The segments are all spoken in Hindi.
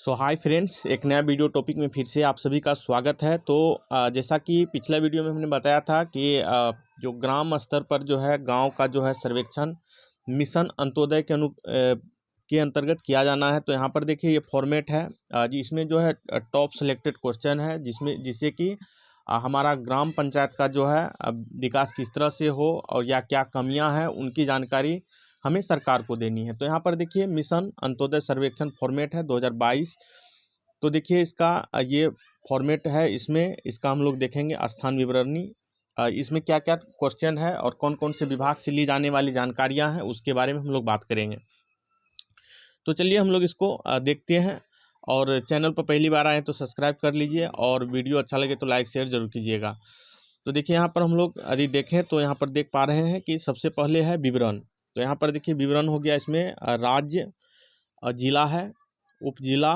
सो हाय फ्रेंड्स, एक नया वीडियो टॉपिक में फिर से आप सभी का स्वागत है। तो जैसा कि पिछला वीडियो में हमने बताया था कि जो ग्राम स्तर पर जो है गांव का जो है सर्वेक्षण मिशन अंत्योदय के अंतर्गत किया जाना है। तो यहाँ पर देखिए ये फॉर्मेट है जी। इसमें जो है टॉप सेलेक्टेड क्वेश्चन है जिससे कि हमारा ग्राम पंचायत का जो है विकास किस तरह से हो और या क्या कमियां हैं उनकी जानकारी हमें सरकार को देनी है। तो यहाँ पर देखिए मिशन अंत्योदय सर्वेक्षण फॉर्मेट है 2022। तो देखिए इसका ये फॉर्मेट है। इसमें इसका हम लोग देखेंगे स्थान विवरणी, इसमें क्या क्या क्वेश्चन है और कौन कौन से विभाग से ली जाने वाली जानकारियां हैं उसके बारे में हम लोग बात करेंगे। तो चलिए हम लोग इसको देखते हैं। और चैनल पर पहली बार आए तो सब्सक्राइब कर लीजिए और वीडियो अच्छा लगे तो लाइक शेयर जरूर कीजिएगा। तो देखिए यहाँ पर हम लोग यदि देखें तो यहाँ पर देख पा रहे हैं कि सबसे पहले है विवरण। तो यहाँ पर देखिए विवरण हो गया। इसमें राज्य, जिला है, उपजिला,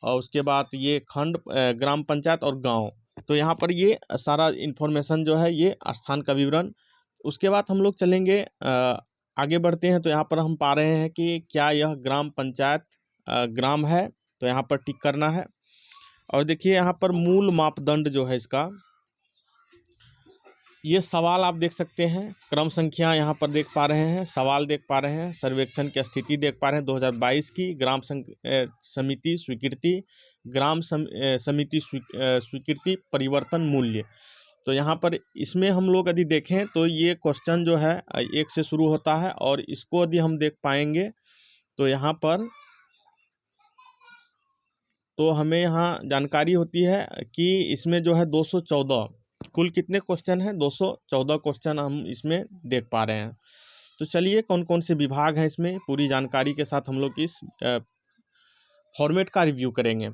और उसके बाद ये खंड, ग्राम पंचायत और गांव। तो यहाँ पर ये सारा इन्फॉर्मेशन जो है ये स्थान का विवरण। उसके बाद हम लोग चलेंगे, आगे बढ़ते हैं। तो यहाँ पर हम पा रहे हैं कि क्या यह ग्राम पंचायत ग्राम है, तो यहाँ पर टिक करना है। और देखिए यहाँ पर मूल मापदंड जो है इसका, ये सवाल आप देख सकते हैं। क्रम संख्या यहाँ पर देख पा रहे हैं, सवाल देख पा रहे हैं, सर्वेक्षण की स्थिति देख पा रहे हैं 2022 की, ग्राम समिति स्वीकृति, समिति स्वीकृति परिवर्तन मूल्य। तो यहाँ पर इसमें हम लोग यदि देखें तो ये क्वेश्चन जो है 1 से शुरू होता है और इसको यदि हम देख पाएंगे तो यहाँ पर तो हमें यहाँ जानकारी होती है कि इसमें जो है 214 कुल कितने क्वेश्चन हैं, 214 क्वेश्चन हम इसमें देख पा रहे हैं। तो चलिए कौन कौन से विभाग हैं इसमें पूरी जानकारी के साथ हम लोग इस फॉर्मेट का रिव्यू करेंगे।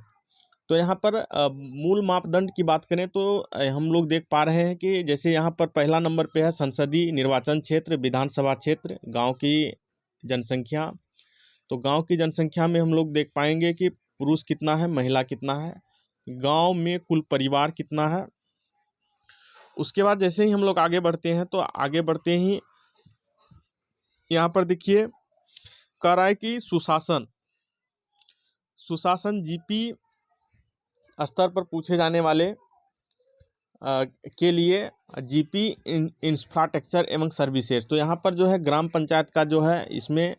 तो यहाँ पर मूल मापदंड की बात करें तो हम लोग देख पा रहे हैं कि जैसे यहाँ पर पहला नंबर पे है संसदीय निर्वाचन क्षेत्र, विधानसभा क्षेत्र, गांव की जनसंख्या। तो गांव की जनसंख्या में हम लोग देख पाएंगे कि पुरुष कितना है, महिला कितना है, गांव में कुल परिवार कितना है। उसके बाद जैसे ही हम लोग आगे बढ़ते हैं तो आगे बढ़ते ही यहाँ पर देखिए कह रहा है कि सुशासन जीपी स्तर पर पूछे जाने वाले के लिए जीपी इंफ्रास्ट्रक्चर एवं सर्विसेज। तो यहाँ पर जो है ग्राम पंचायत का जो है इसमें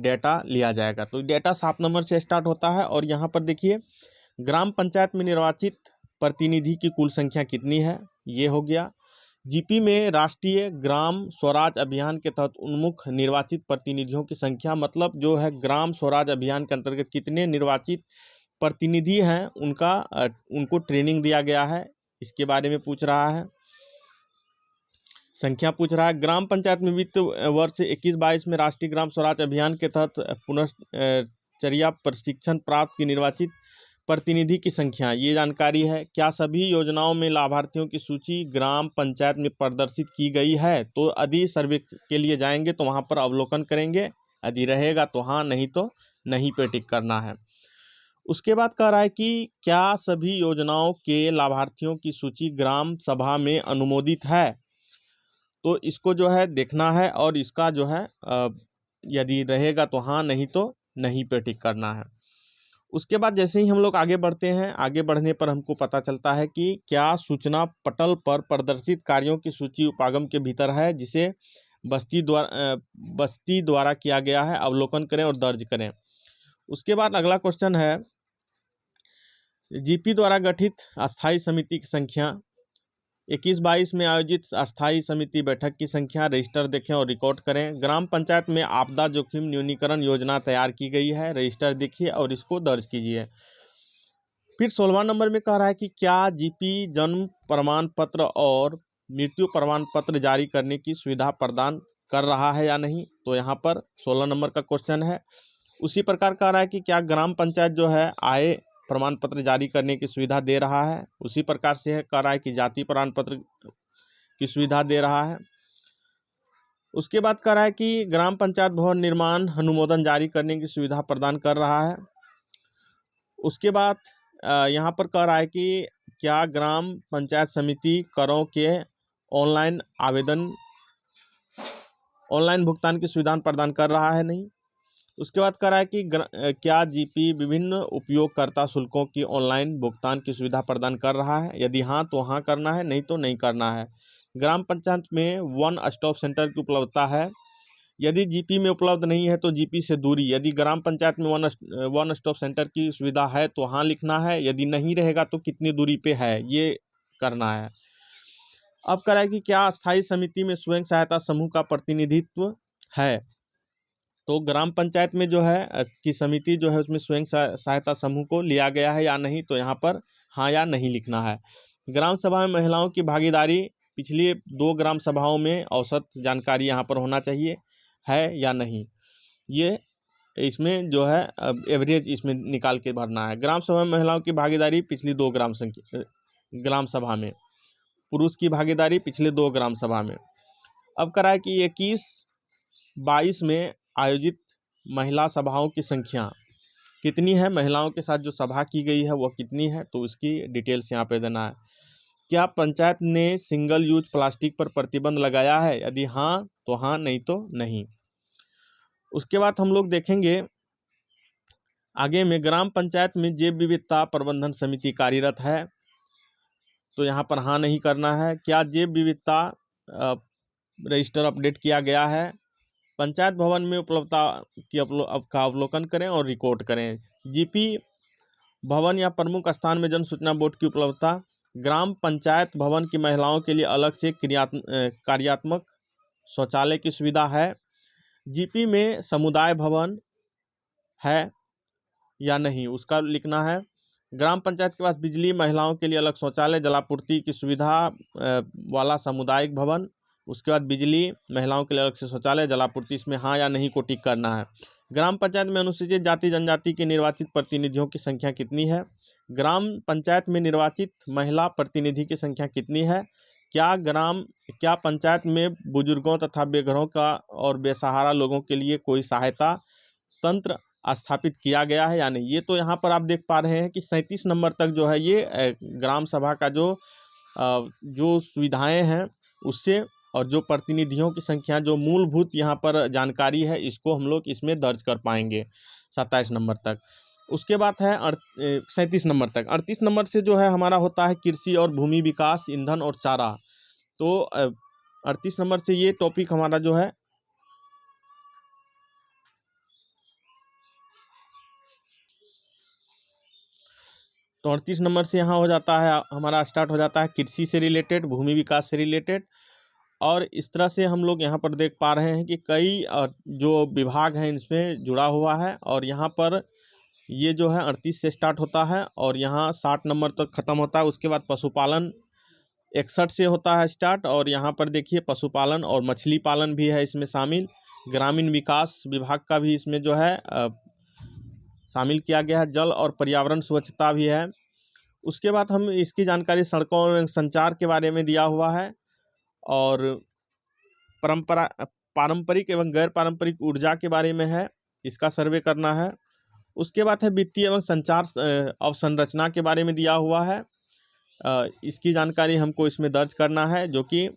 डेटा लिया जाएगा। तो डेटा 7 नंबर से स्टार्ट होता है और यहाँ पर देखिए ग्राम पंचायत में निर्वाचित प्रतिनिधि की कुल संख्या कितनी है, ये हो गया। जीपी में राष्ट्रीय ग्राम स्वराज अभियान के तहत उन्मुख निर्वाचित प्रतिनिधियों की संख्या, मतलब जो है ग्राम स्वराज अभियान के अंतर्गत कितने निर्वाचित प्रतिनिधि हैं उनको ट्रेनिंग दिया गया है, इसके बारे में पूछ रहा है, संख्या पूछ रहा है। ग्राम पंचायत में वित्त वर्ष 21-22 में राष्ट्रीय ग्राम स्वराज अभियान के तहत पुनश्चर्या प्रशिक्षण प्राप्त की निर्वाचित प्रतिनिधि की संख्या, ये जानकारी है। क्या सभी योजनाओं में लाभार्थियों की सूची ग्राम पंचायत में प्रदर्शित की गई है, तो यदि सर्वे के लिए जाएंगे तो वहां पर अवलोकन करेंगे, यदि रहेगा तो हाँ, नहीं तो नहीं पे टिक करना है। उसके बाद कह रहा है कि क्या सभी योजनाओं के लाभार्थियों की सूची ग्राम सभा में अनुमोदित है, तो इसको जो है देखना है और इसका जो है यदि रहेगा तो हाँ, नहीं तो नहीं पे टिक करना है। उसके बाद जैसे ही हम लोग आगे बढ़ते हैं, आगे बढ़ने पर हमको पता चलता है कि क्या सूचना पटल पर प्रदर्शित कार्यों की सूची उपागम के भीतर है, जिसे बस्ती द्वारा किया गया है, अवलोकन करें और दर्ज करें। उसके बाद अगला क्वेश्चन है जीपी द्वारा गठित अस्थायी समिति की संख्या, 21-22 में आयोजित अस्थायी समिति बैठक की संख्या, रजिस्टर देखें और रिकॉर्ड करें। ग्राम पंचायत में आपदा जोखिम न्यूनीकरण योजना तैयार की गई है, रजिस्टर देखिए और इसको दर्ज कीजिए। फिर 16वां नंबर में कह रहा है कि क्या जीपी जन्म प्रमाण पत्र और मृत्यु प्रमाण पत्र जारी करने की सुविधा प्रदान कर रहा है या नहीं, तो यहाँ पर 16 नंबर का क्वेश्चन है। उसी प्रकार कह रहा है कि क्या ग्राम पंचायत जो है आय प्रमाण पत्र जारी करने की सुविधा दे रहा है, उसी प्रकार से है कह रहा है कि जाति प्रमाण पत्र की सुविधा दे रहा है। उसके बाद कह रहा है कि ग्राम पंचायत भवन निर्माण अनुमोदन जारी करने की सुविधा प्रदान कर रहा है। उसके बाद यहाँ पर कह रहा है कि क्या ग्राम पंचायत समिति करों के ऑनलाइन भुगतान की सुविधा प्रदान कर रहा है, नहीं। उसके बाद कह रहा है कि क्या जीपी विभिन्न उपयोगकर्ता शुल्कों की ऑनलाइन भुगतान की सुविधा प्रदान कर रहा है? यदि हाँ तो हाँ करना है, नहीं तो नहीं करना है। ग्राम पंचायत में वन स्टॉप सेंटर की उपलब्धता है। यदि जीपी में उपलब्ध नहीं है तो जीपी से दूरी। यदि ग्राम पंचायत में वन स्टॉप सेंटर की सुविधा है तो हाँ लिखना है, यदि नहीं रहेगा तो कितनी दूरी पे है ये करना है। अब कह रहा है कि क्या स्थायी समिति में स्वयं सहायता समूह का प्रतिनिधित्व है? तो ग्राम पंचायत में जो है की समिति जो है उसमें स्वयं सहायता समूह को लिया गया है या नहीं, तो यहाँ पर हाँ या नहीं लिखना है। ग्राम सभा में महिलाओं की भागीदारी पिछली 2 ग्राम सभाओं में औसत जानकारी यहाँ पर होना चाहिए, है या नहीं। ये इसमें जो है एवरेज इसमें निकाल के भरना है। ग्राम सभा में महिलाओं की भागीदारी पिछली 2 ग्राम सभा में, पुरुष की भागीदारी पिछले 2 ग्राम सभा में। अब करा है कि 21-22 में आयोजित महिला सभाओं की संख्या कितनी है, महिलाओं के साथ जो सभा की गई है वो कितनी है, तो उसकी डिटेल्स यहाँ पे देना है। क्या पंचायत ने सिंगल यूज प्लास्टिक पर प्रतिबंध लगाया है? यदि हाँ तो हाँ, नहीं तो नहीं। उसके बाद हम लोग देखेंगे आगे में ग्राम पंचायत में जैव विविधता प्रबंधन समिति कार्यरत है, तो यहाँ पर हाँ नहीं करना है। क्या जैव विविधता रजिस्टर अपडेट किया गया है? पंचायत भवन में उपलब्धता की का अवलोकन करें और रिकॉर्ड करें। जीपी भवन या प्रमुख स्थान में जन सूचना बोर्ड की उपलब्धता। ग्राम पंचायत भवन की महिलाओं के लिए अलग से कार्यात्मक शौचालय की सुविधा है। जीपी में समुदाय भवन है या नहीं, उसका लिखना है। ग्राम पंचायत के पास बिजली, महिलाओं के लिए अलग शौचालय, जलापूर्ति की सुविधा वाला सामुदायिक भवन, उसके बाद बिजली, महिलाओं के लिए अलग से शौचालय, जलापूर्ति, इसमें हाँ या नहीं को टिक करना है। ग्राम पंचायत में अनुसूचित जाति जनजाति के निर्वाचित प्रतिनिधियों की संख्या कितनी है? ग्राम पंचायत में निर्वाचित महिला प्रतिनिधि की संख्या कितनी है? क्या पंचायत में बुजुर्गों तथा बेघरों का और बेसहारा लोगों के लिए कोई सहायता तंत्र स्थापित किया गया है या नहीं? ये तो यहाँ पर आप देख पा रहे हैं कि 37 नंबर तक जो है ये ग्राम सभा का जो सुविधाएं हैं उससे और जो प्रतिनिधियों की संख्या जो मूलभूत यहाँ पर जानकारी है इसको हम लोग इसमें दर्ज कर पाएंगे 27 नंबर तक। उसके बाद है 37 नंबर तक। 38 नंबर से जो है हमारा होता है कृषि और भूमि विकास, ईंधन और चारा। तो 38 नंबर से ये टॉपिक हमारा जो है तो 38 नंबर से यहाँ हो जाता है हमारा स्टार्ट हो जाता है कृषि से रिलेटेड, भूमि विकास से रिलेटेड। और इस तरह से हम लोग यहाँ पर देख पा रहे हैं कि कई जो विभाग हैं इसमें जुड़ा हुआ है। और यहाँ पर ये जो है 38 से स्टार्ट होता है और यहाँ 60 नंबर तक ख़त्म होता है। उसके बाद पशुपालन 61 से होता है स्टार्ट और यहाँ पर देखिए पशुपालन और मछली पालन भी है इसमें शामिल। ग्रामीण विकास विभाग का भी इसमें जो है शामिल किया गया है। जल और पर्यावरण स्वच्छता भी है। उसके बाद हम इसकी जानकारी सड़कों एवं संचार के बारे में दिया हुआ है और पारंपरिक एवं गैर पारंपरिक ऊर्जा के बारे में है, इसका सर्वे करना है। उसके बाद है वित्तीय एवं संचार अवसंरचना के बारे में दिया हुआ है, इसकी जानकारी हमको इसमें दर्ज करना है जो कि।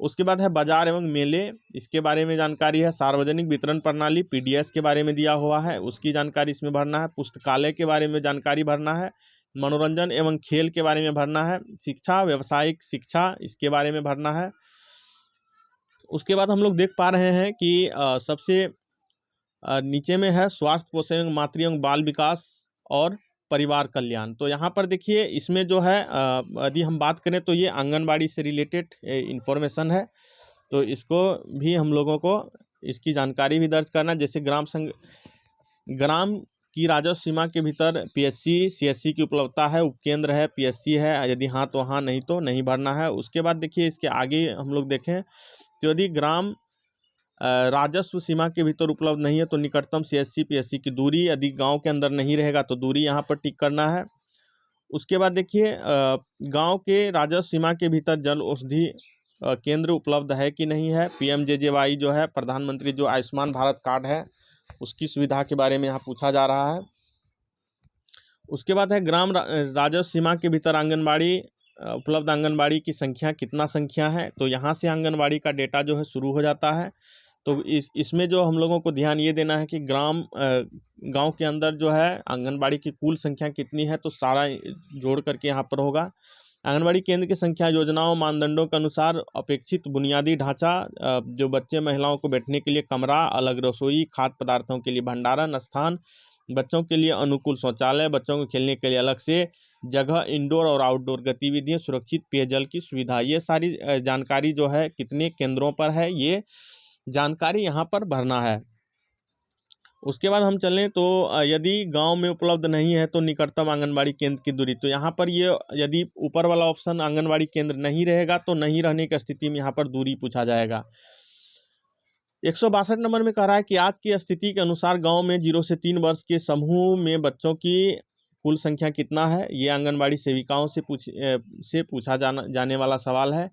उसके बाद है बाजार एवं मेले, इसके बारे में जानकारी है। सार्वजनिक वितरण प्रणाली पीडीएस के बारे में दिया हुआ है, उसकी जानकारी इसमें भरना है। पुस्तकालय के बारे में जानकारी भरना है। मनोरंजन एवं खेल के बारे में भरना है। शिक्षा, व्यावसायिक शिक्षा, इसके बारे में भरना है। उसके बाद हम लोग देख पा रहे हैं कि सबसे नीचे में है स्वास्थ्य, पोषण एवं मातृ एवं बाल विकास और परिवार कल्याण। तो यहाँ पर देखिए इसमें जो है यदि हम बात करें तो ये आंगनबाड़ी से रिलेटेड इंफॉर्मेशन है, तो इसको भी हम लोगों को इसकी जानकारी भी दर्ज करना। जैसे ग्राम की राजस्व सीमा के भीतर पीएचसी, सीएससी की उपलब्धता है, उपकेंद्र है, पीएचसी है, यदि हाँ तो हाँ, नहीं तो नहीं भरना है। उसके बाद देखिए इसके आगे हम लोग देखें तो यदि ग्राम राजस्व सीमा के भीतर उपलब्ध नहीं है तो निकटतम सीएससी पीएचसी की दूरी, यदि गांव के अंदर नहीं रहेगा तो दूरी यहाँ पर टिक करना है। उसके बाद देखिए गांव के राजस्व सीमा के भीतर जन औषधि केंद्र उपलब्ध है कि नहीं है। पीएमजेजेवाई जो है प्रधानमंत्री जो आयुष्मान भारत कार्ड है उसकी सुविधा के बारे में यहाँ पूछा जा रहा है। उसके बाद है ग्राम राजस्व सीमा के भीतर आंगनबाड़ी उपलब्ध आंगनबाड़ी की संख्या कितना संख्या है, तो यहाँ से आंगनबाड़ी का डेटा जो है शुरू हो जाता है। तो इसमें जो हम लोगों को ध्यान ये देना है कि गांव के अंदर जो है आंगनबाड़ी की कुल संख्या कितनी है, तो सारा जोड़ करके यहाँ पर होगा। आंगनबाड़ी केंद्र की संख्या योजनाओं मानदंडों के अनुसार अपेक्षित बुनियादी ढांचा, जो बच्चे महिलाओं को बैठने के लिए कमरा, अलग रसोई, खाद्य पदार्थों के लिए भंडारण स्थान, बच्चों के लिए अनुकूल शौचालय, बच्चों को खेलने के लिए अलग से जगह, इंडोर और आउटडोर गतिविधियां, सुरक्षित पेयजल की सुविधा, ये सारी जानकारी जो है कितने केंद्रों पर है, ये जानकारी यहाँ पर भरना है। उसके बाद हम चलें तो यदि गांव में उपलब्ध नहीं है तो निकटतम आंगनबाड़ी केंद्र की दूरी, तो यहाँ पर ये यदि ऊपर वाला ऑप्शन आंगनबाड़ी केंद्र नहीं रहेगा तो नहीं रहने की स्थिति में यहाँ पर दूरी पूछा जाएगा। 162 नंबर में कह रहा है कि आज की स्थिति के अनुसार गांव में 0 से 3 वर्ष के समूह में बच्चों की कुल संख्या कितना है, ये आंगनबाड़ी सेविकाओं से पूछा जाने वाला सवाल है।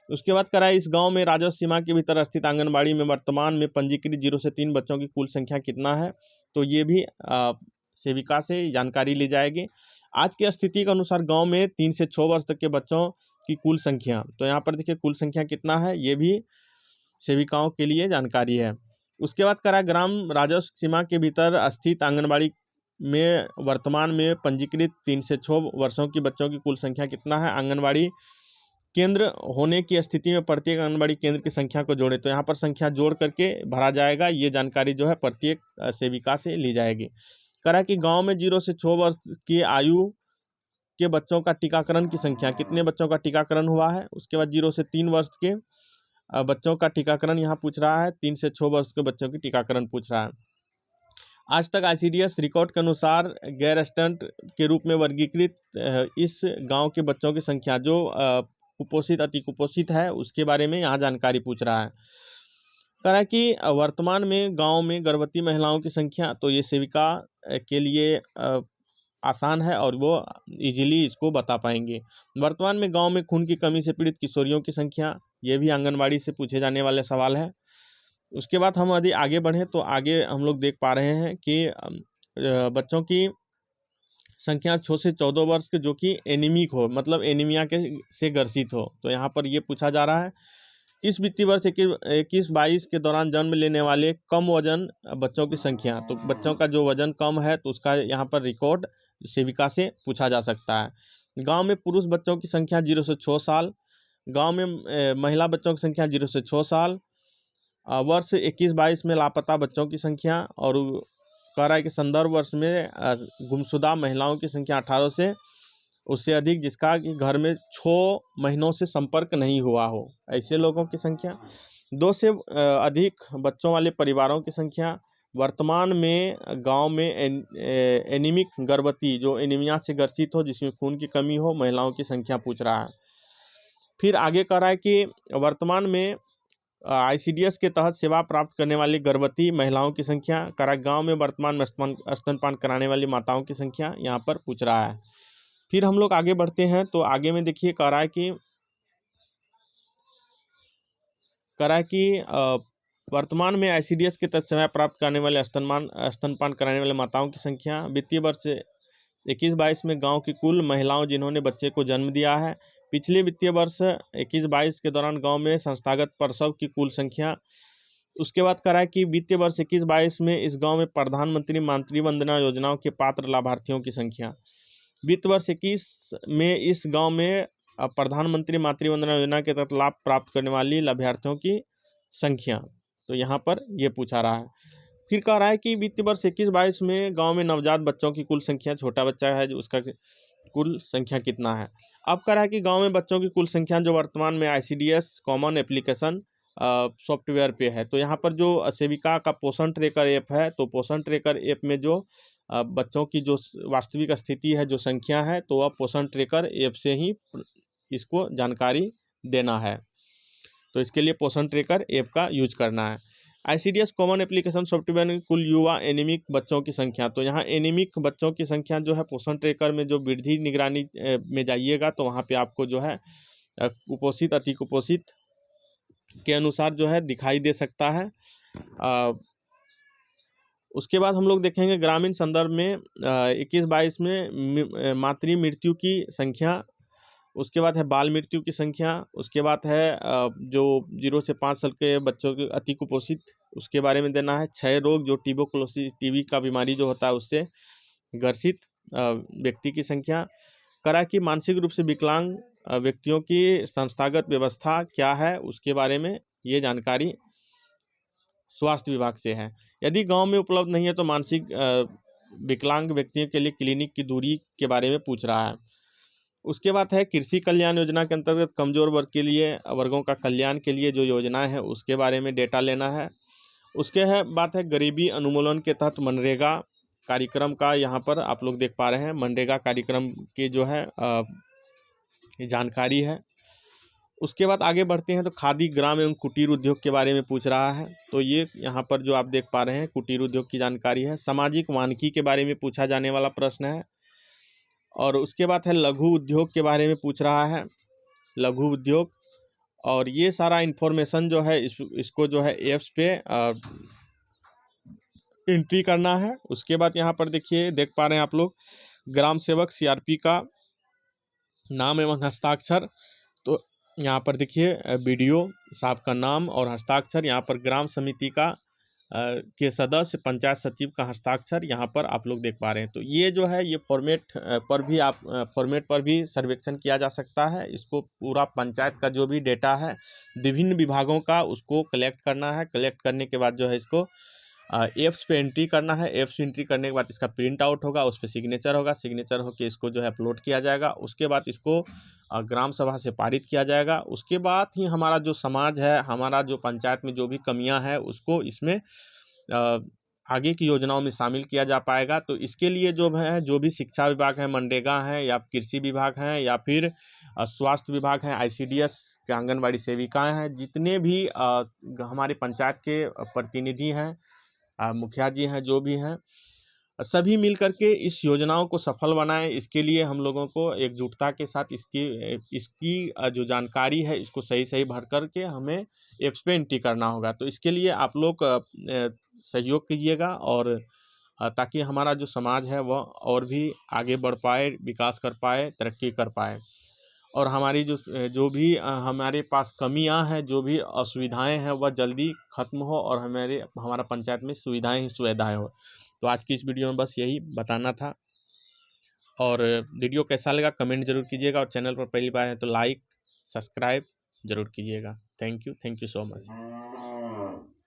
उसके बाद कह रहा है इस गांव में राजस्व सीमा के भीतर स्थित आंगनबाड़ी में वर्तमान में पंजीकृत 0 से 3 बच्चों की कुल संख्या कितना है, तो ये भी सेविका से जानकारी ली जाएगी। आज की स्थिति के अनुसार गांव में 3 से 6 वर्ष तक के बच्चों की कुल संख्या, तो यहाँ पर देखिए कुल संख्या कितना है, ये भी सेविकाओं के लिए जानकारी है। उसके बाद करा ग्राम राजस्व सीमा के भीतर स्थित आंगनबाड़ी में वर्तमान में पंजीकृत 3 से 6 वर्षों की बच्चों की कुल संख्या कितना है। आंगनबाड़ी केंद्र होने की स्थिति में प्रत्येक आंगनबाड़ी केंद्र की संख्या को जोड़े, तो यहाँ पर संख्या जोड़ करके भरा जाएगा। ये जानकारी जो है प्रत्येक सेविका से ली जाएगी। करा कि गांव में 0 से 6 वर्ष की आयु के बच्चों का टीकाकरण की संख्या, कितने बच्चों का टीकाकरण हुआ है। उसके बाद 0 से 3 वर्ष के बच्चों का टीकाकरण यहाँ पूछ रहा है, 3 से 6 वर्ष के बच्चों की टीकाकरण पूछ रहा है। आज तक ICDS रिकॉर्ड के अनुसार गैर स्टंट के रूप में वर्गीकृत इस गांव के बच्चों की संख्या, जो कुपोषित अति कुपोषित है, उसके बारे में यहाँ जानकारी पूछ रहा है। कह रहा है कि वर्तमान में गांव में गर्भवती महिलाओं की संख्या, तो ये सेविका के लिए आसान है और वो इजीली इसको बता पाएंगे। वर्तमान में गांव में खून की कमी से पीड़ित किशोरियों की संख्या, ये भी आंगनबाड़ी से पूछे जाने वाले सवाल है। उसके बाद हम यदि आगे बढ़ें तो आगे हम लोग देख पा रहे हैं कि बच्चों की संख्या 6 से 14 वर्ष के जो कि एनीमिक हो, मतलब एनीमिया के से ग्रसित हो, तो यहाँ पर ये पूछा जा रहा है। इस वित्तीय वर्ष 21-22 के दौरान जन्म लेने वाले कम वजन बच्चों की संख्या, तो बच्चों का जो वजन कम है तो उसका यहाँ पर रिकॉर्ड सेविका से पूछा जा सकता है। गांव में पुरुष बच्चों की संख्या 0 से 6 साल, गांव में महिला बच्चों की संख्या 0 से 6 साल, वर्ष 21-22 में लापता बच्चों की संख्या, और कह रहा है कि संदर्भ वर्ष में गुमशुदा महिलाओं की संख्या 18 से उससे अधिक जिसका कि घर में 6 महीनों से संपर्क नहीं हुआ हो, ऐसे लोगों की संख्या। 2 से अधिक बच्चों वाले परिवारों की संख्या। वर्तमान में गांव में एनीमिक गर्भवती, जो एनीमिया से ग्रसित हो, जिसमें खून की कमी हो, महिलाओं की संख्या पूछ रहा है। फिर आगे कह रहा है कि वर्तमान में ICDS के तहत सेवा प्राप्त करने वाली गर्भवती महिलाओं की संख्या, करा गांव में वर्तमान में स्तनपान कराने वाली माताओं की संख्या यहाँ पर पूछ रहा है। फिर हम लोग आगे बढ़ते हैं तो आगे में देखिए कह रहा है कि वर्तमान में ICDS के तहत सेवा प्राप्त करने वाले स्तनपान कराने वाले माताओं की संख्या, वित्तीय वर्ष 21-22 में गांव की कुल महिलाओं जिन्होंने बच्चे को जन्म दिया है। पिछले वित्तीय वर्ष 21-22 के दौरान गांव में संस्थागत प्रसव की कुल संख्या। उसके बाद कह रहा है कि वित्तीय वर्ष 21-22 में इस गांव में प्रधानमंत्री मातृ वंदना योजनाओं के पात्र लाभार्थियों की संख्या। वित्त वर्ष 21 में इस गांव में प्रधानमंत्री मातृ वंदना योजना के तहत लाभ प्राप्त करने वाली लाभार्थियों की संख्या, तो यहाँ पर ये पूछा रहा है। फिर कह रहा है कि वित्तीय वर्ष 21-22 में गांव में नवजात बच्चों की कुल संख्या, छोटा बच्चा है जो उसका कुल संख्या कितना है। अब कह रहा है कि गांव में बच्चों की कुल संख्या जो वर्तमान में ICDS कॉमन एप्लीकेशन सॉफ्टवेयर पे है, तो यहाँ पर जो सेविका का पोषण ट्रेकर ऐप है, तो पोषण ट्रेकर ऐप में जो बच्चों की जो वास्तविक स्थिति है, जो संख्या है, तो वह पोषण ट्रेकर ऐप से ही इसको जानकारी देना है। तो इसके लिए पोषण ट्रेकर ऐप का यूज करना है। ICDS कॉमन एप्लीकेशन सॉफ्टवेयर में कुल युवा एनीमिक बच्चों की संख्या, तो यहाँ एनीमिक बच्चों की संख्या जो है पोषण ट्रेकर में जो वृद्धि निगरानी में जाइएगा तो वहाँ पे आपको जो है कुपोषित अति कुपोषित के अनुसार जो है दिखाई दे सकता है। उसके बाद हम लोग देखेंगे ग्रामीण संदर्भ में 21-22 में मातृ मृत्यु की संख्या, उसके बाद है बाल मृत्यु की संख्या, उसके बाद है जो 0 से 5 साल के बच्चों के अति कुपोषित, उसके बारे में देना है। क्षय रोग जो ट्यूबरकुलोसिस टीबी का बीमारी जो होता है उससे ग्रसित व्यक्ति की संख्या। करा कि मानसिक रूप से विकलांग व्यक्तियों की संस्थागत व्यवस्था क्या है, उसके बारे में ये जानकारी स्वास्थ्य विभाग से है। यदि गांव में उपलब्ध नहीं है तो मानसिक विकलांग व्यक्तियों के लिए क्लिनिक की दूरी के बारे में पूछ रहा है। उसके बाद है कृषि कल्याण योजना के अंतर्गत कमजोर वर्ग के लिए वर्गों का कल्याण के लिए जो योजनाएं हैं उसके बारे में डेटा लेना है। उसके है बात है गरीबी उन्मूलन के तहत मनरेगा कार्यक्रम का, यहाँ पर आप लोग देख पा रहे हैं मनरेगा कार्यक्रम की जो है जानकारी है। उसके बाद आगे बढ़ते हैं तो खादी ग्राम एवं कुटीर उद्योग के बारे में पूछ रहा है, तो ये यहाँ पर जो आप देख पा रहे हैं कुटीर उद्योग की जानकारी है। सामाजिक वानिकी के बारे में पूछा जाने वाला प्रश्न है। और उसके बाद है लघु उद्योग के बारे में पूछ रहा है, लघु उद्योग। और ये सारा इन्फॉर्मेशन जो है इसको जो है एप्स पे एंट्री करना है। उसके बाद यहाँ पर देखिए देख पा रहे हैं आप लोग ग्राम सेवक सीआरपी का नाम एवं हस्ताक्षर। तो यहाँ पर देखिए बीडीओ साहब का नाम और हस्ताक्षर, यहाँ पर ग्राम समिति का के सदस्य पंचायत सचिव का हस्ताक्षर यहाँ पर आप लोग देख पा रहे हैं। तो ये जो है ये फॉर्मेट पर भी सर्वेक्षण किया जा सकता है। इसको पूरा पंचायत का जो भी डेटा है विभिन्न विभागों का उसको कलेक्ट करना है। कलेक्ट करने के बाद जो है इसको एप्स पे एंट्री करना है। एप्स पे एंट्री करने के बाद इसका प्रिंट आउट होगा, उस पर सिग्नेचर होगा, सिग्नेचर होकर इसको जो है अपलोड किया जाएगा। उसके बाद इसको ग्राम सभा से पारित किया जाएगा। उसके बाद ही हमारा जो समाज है, हमारा जो पंचायत में जो भी कमियां हैं उसको इसमें आगे की योजनाओं में शामिल किया जा पाएगा। तो इसके लिए जो है जो भी शिक्षा विभाग है, मनरेगा है या कृषि विभाग है या फिर स्वास्थ्य विभाग है, आईसीडीएस के आंगनबाड़ी सेविकाएं हैं, जितने भी हमारे पंचायत के प्रतिनिधि हैं, मुखिया जी हैं, जो भी हैं, सभी मिल करके इस योजनाओं को सफल बनाएं। इसके लिए हम लोगों को एकजुटता के साथ इसकी जो जानकारी है इसको सही सही भर करके हमें एप्स पे एंट्री करना होगा। तो इसके लिए आप लोग सहयोग कीजिएगा और ताकि हमारा जो समाज है वह और भी आगे बढ़ पाए, विकास कर पाए, तरक्की कर पाए। और हमारी जो भी हमारे पास कमियां हैं, जो भी असुविधाएं हैं वह जल्दी ख़त्म हो और हमारा पंचायत में सुविधाएं ही सुविधाएं हो। तो आज की इस वीडियो में बस यही बताना था। और वीडियो कैसा लगा कमेंट जरूर कीजिएगा और चैनल पर पहली बार है तो लाइक सब्सक्राइब जरूर कीजिएगा। Thank you so much.